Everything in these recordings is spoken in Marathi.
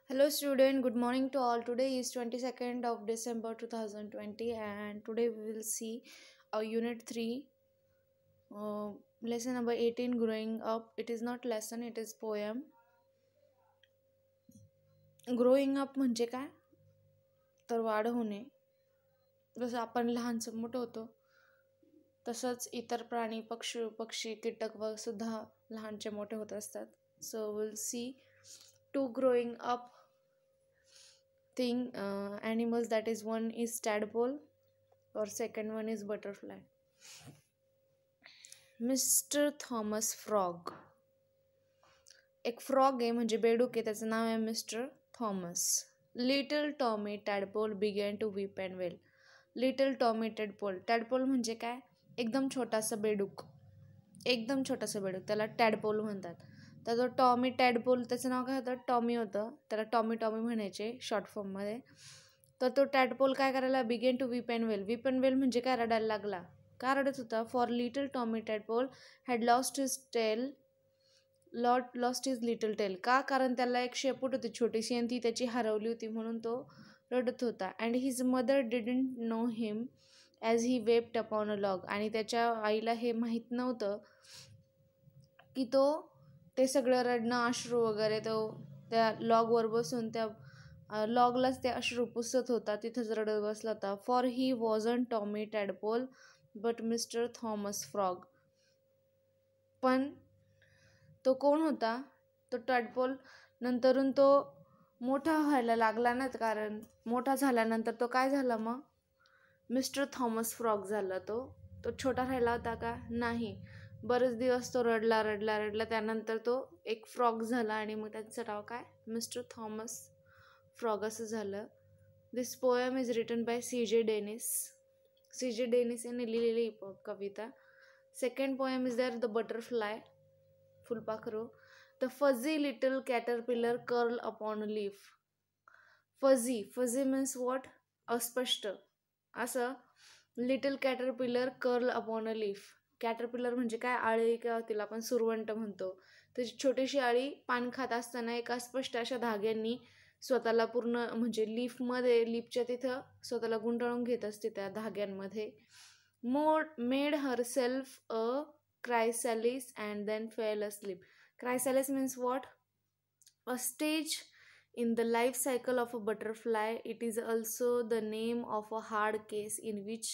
Hello student, good morning to all. Today is 22nd of December 2020 and today we will see our unit 3 uh, lesson number 18 growing up. It is not lesson, it is poem. Growing up म्हणजे काय तर वाढ होणे. जसं आपण लहानचं मोठं होतो तसंच इतर प्राणी पक्षी कीटक व सुद्धा लहानचे मोठे होत असतात. So will see to growing up thing animals, that is one is tadpole or second one is butterfly. Mr. Thomas Frog, एक फ्रॉग आहे म्हणजे बेडूक आहे, त्याचं नाव आहे mister Thomas. Little Tommy tadpole began to weep and wail. Little Tommy tadpole म्हणजे काय, एकदम छोटासा बेडूक, एकदम छोटासा बेडूक, त्याला टॅडपोल म्हणतात. तर तो टॉमी टॅडपोल, त्याचं नाव काय होतं, टॉमी होतं, त्याला टॉमी म्हणायचे शॉर्ट फॉर्ममध्ये. तर तो टॅडपोल काय करायला, begin to weep and wail. Weep and wail म्हणजे काय, रडायला लागला. का रडत होता, for little Tommy tadpole had lost his little tail. का, कारण त्याला एक शेपूट होती छोटीशी आणि ती त्याची हरवली होती म्हणून तो रडत होता. And his mother didn't know him as he wept upon a log. आणि त्याच्या आईला हे माहीत नव्हतं की तो ते सगळं रडणं, अश्रू वगैरे तो त्या लॉगवर बसून त्या लॉगलाच ते अश्रू पुसत होता, तिथंच रडत बसला होता. For he वॉजन Tommy tadpole but mister Thomas frog. पण तो कोण होता, तो टॅडपोल. नंतरून तो मोठा व्हायला लागला ना, कारण मोठा झाल्यानंतर तो काय झाला, मग मिस्टर थॉमस फ्रॉग झाला. तो छोटा राहिला होता का, नाही. बरेच दिवस तो रडला. त्यानंतर तो एक फ्रॉग झाला आणि मग त्याचं नाव काय, मिस्टर थॉमस फ्रॉग असं झालं. This poem is written by C.J. Dennis यांनी लिहिलेली कविता. Second poem is there the butterfly, फुलपाखरू. The fuzzy little caterpillar curl upon a leaf. Fuzzy means what, अस्पष्ट असं. Little caterpillar curl upon a leaf. Caterpillar म्हणजे काय, आळी, किंवा तिला आपण सुरवंट म्हणतो. त्याची छोटीशी आळी पान खात असताना एका अस्पष्ट अशा धाग्यांनी स्वतःला पूर्ण म्हणजे लीफच्या तिथं स्वतःला गुंडाळून घेत असते त्या धाग्यांमध्ये. Made herself a chrysalis and then fell asleep. Chrysalis means what, a stage in the life cycle of a butterfly. It is also the name of a hard case in which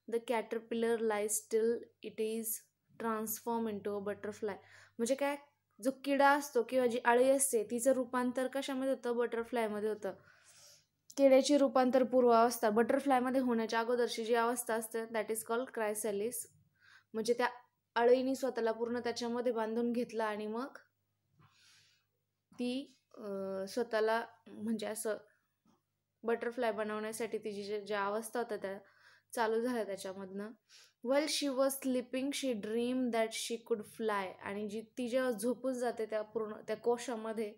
the caterpillar lies till it is transformed into a butterfly. म्हणजे काय, जो किडा असतो किंवा जी आळी असते तिचं रूपांतर कशामध्ये होतं, बटरफ्लायमध्ये होतं. किड्याची रूपांतर पूर्वावस्था बटरफ्लायमध्ये होण्याच्या अगोदरची जी अवस्था असते दॅट इज कॉल्ड क्रायसॅलिस. म्हणजे त्या आळीने स्वतःला पूर्ण त्याच्यामध्ये बांधून घेतला आणि मग ती स्वतःला म्हणजे असं बटरफ्लाय बनवण्यासाठी तिची ज्या अवस्था होत्या त्या चालू झाल्या त्याच्यामधनं. Well she was sleeping she dream that she could fly. आणि ती जेव्हा झोपून जाते त्या कोशामध्ये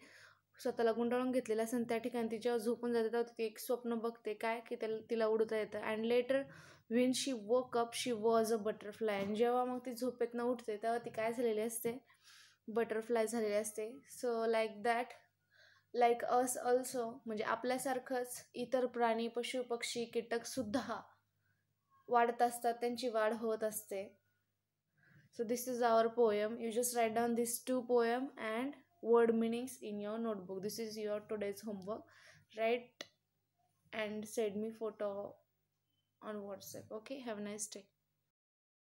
स्वतःला गुंडाळून घेतलेलं असेल त्या ठिकाणी ती जेव्हा झोपून जाते तेव्हा ती एक स्वप्न बघते काय, की तिला उडता येतं. And letter when she woke up she was a butterfly. आणि जेव्हा मग ती झोपेतनं उठते तेव्हा ती काय झालेली असते, बटरफ्लाय झालेली असते. So like that, like us also म्हणजे आपल्यासारखंच इतर प्राणी, पशु पक्षी कीटक सुद्धा वाढत असतात, त्यांची वाढ होत असते. So this is our poem. You just write down this 2 poem and word meanings in your notebook. This is your today's homework. Write and send me photo on WhatsApp. Okay, have a nice day.